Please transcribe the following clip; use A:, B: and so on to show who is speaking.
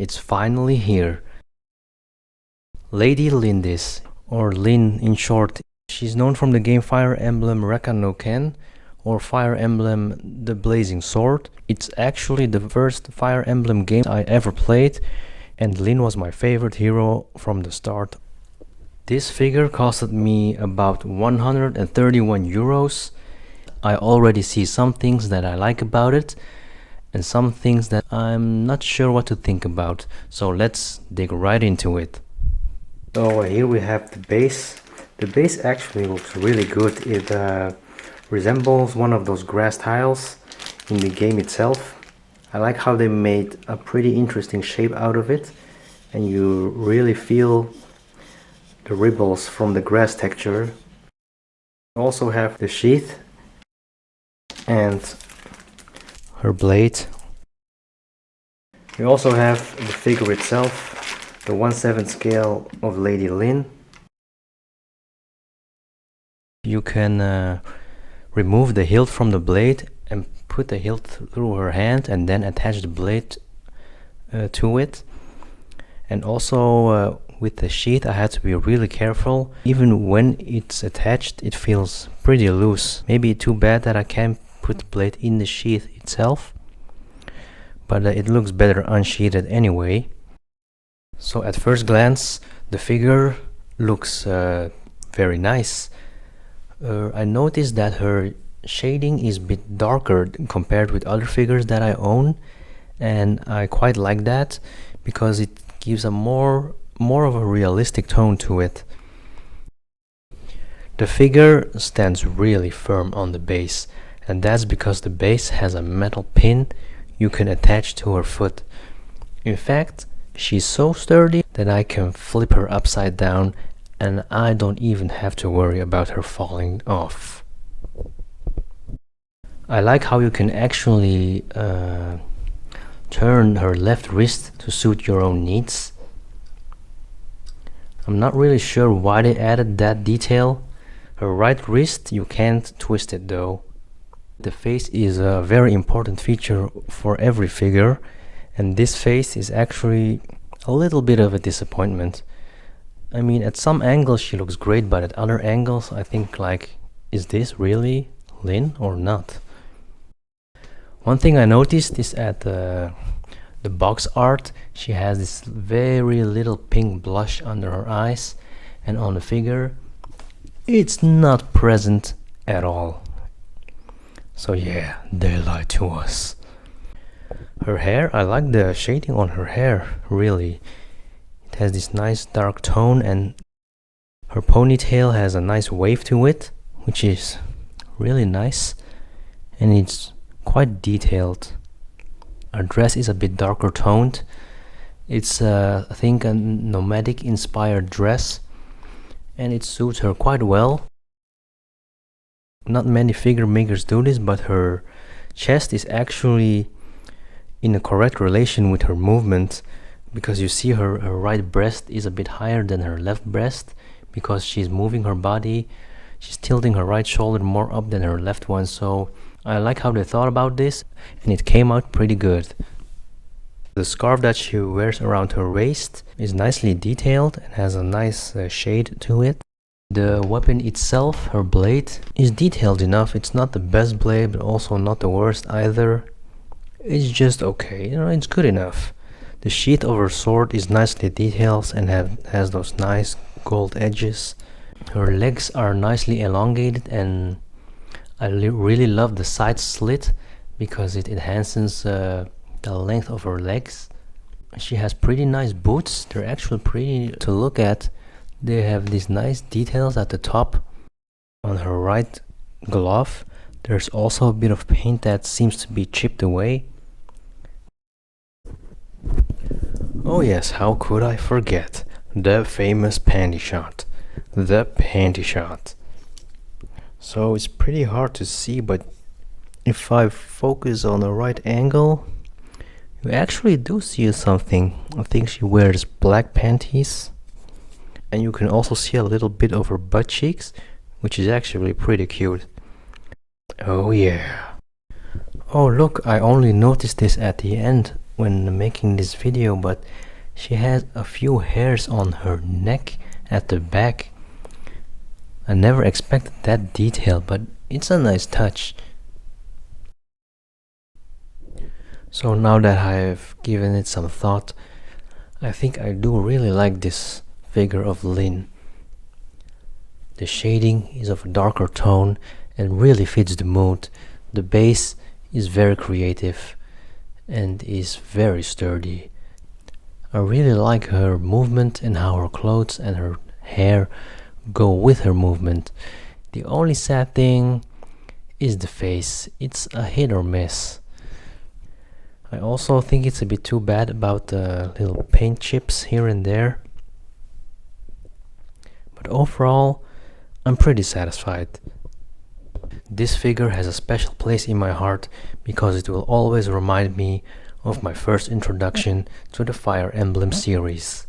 A: it's finally here. Lady Lyndis, or Lyn in short. She's known from the game Fire Emblem no Ken, or Fire Emblem The Blazing Sword. It's actually the first Fire Emblem game I ever played, and Lyn was my favorite hero from the start. This figure costed me about 131 euros. I already see some things that I like about it, and some things that I'm not sure what to think about. So let's dig right into it. So here we have the base. The base actually looks really good. It resembles one of those grass tiles in the game itself. I like how they made a pretty interesting shape out of it, and you really feel the ripples from the grass texture. You also have the sheath and her blade. You also have the figure itself, the 1/7 scale of Lady Lyn. You can remove the hilt from the blade and put the hilt through her hand and then attach the blade to it. And also with the sheath I had to be really careful. Even when it's attached it feels pretty loose. Maybe too bad that I can't put the blade in the sheath itself, but it looks better unsheathed anyway. So at first glance the figure looks very nice. I noticed that her shading is a bit darker compared with other figures that I own, and I quite like that because it gives a more of a realistic tone to it. The figure stands really firm on the base, and that's because the base has a metal pin you can attach to her foot. In fact, she's so sturdy that I can flip her upside down and I don't even have to worry about her falling off. I like how you can actually turn her left wrist to suit your own needs. I'm not really sure why they added that detail. Her right wrist, you can't twist it though. The face is a very important feature for every figure, and this face is actually a little bit of a disappointment. I mean, at some angles she looks great, but at other angles I think like, is this really Lyn or not? One thing I noticed is at the box art, she has this very little pink blush under her eyes, and on the figure it's not present at all. So yeah, they lied to us. Her hair, I like the shading on her hair, really. It has this nice dark tone, and her ponytail has a nice wave to it, which is really nice, and it's quite detailed. Her dress is a bit darker toned. It's I think a nomadic inspired dress, and it suits her quite well. Not many figure makers do this, but her chest is actually in a correct relation with her movement, because you see her right breast is a bit higher than her left breast, because she's moving her body, she's tilting her right shoulder more up than her left one. So I like how they thought about this, and it came out pretty good. The scarf that she wears around her waist is nicely detailed and has a nice shade to it. The weapon itself, her blade, is detailed enough. It's not the best blade, but also not the worst either. It's just okay, you know, it's good enough. The sheath of her sword is nicely detailed and has those nice gold edges. Her legs are nicely elongated, and I really love the side slit because it enhances the length of her legs. She has pretty nice boots. They're actually pretty to look at. They have these nice details at the top. On her right glove, there's also a bit of paint that seems to be chipped away. Oh yes, how could I forget? The famous panty shot. The panty shot. So it's pretty hard to see, but if I focus on the right angle, you actually do see something. I think she wears black panties, and you can also see a little bit of her butt cheeks, which is actually pretty cute. Oh yeah. Oh look, I only noticed this at the end. when making this video, but she has a few hairs on her neck at the back. I never expected that detail, but it's a nice touch. So now that I've given it some thought, I think I do really like this figure of Lyn. The shading is of a darker tone and really fits the mood. The base is very creative and is very sturdy. I really like her movement and how her clothes and her hair go with her movement. The only sad thing is the face. It's a hit or miss. I also think it's a bit too bad about the little paint chips here and there. But overall, I'm pretty satisfied. This figure has a special place in my heart because it will always remind me of my first introduction to the Fire Emblem series.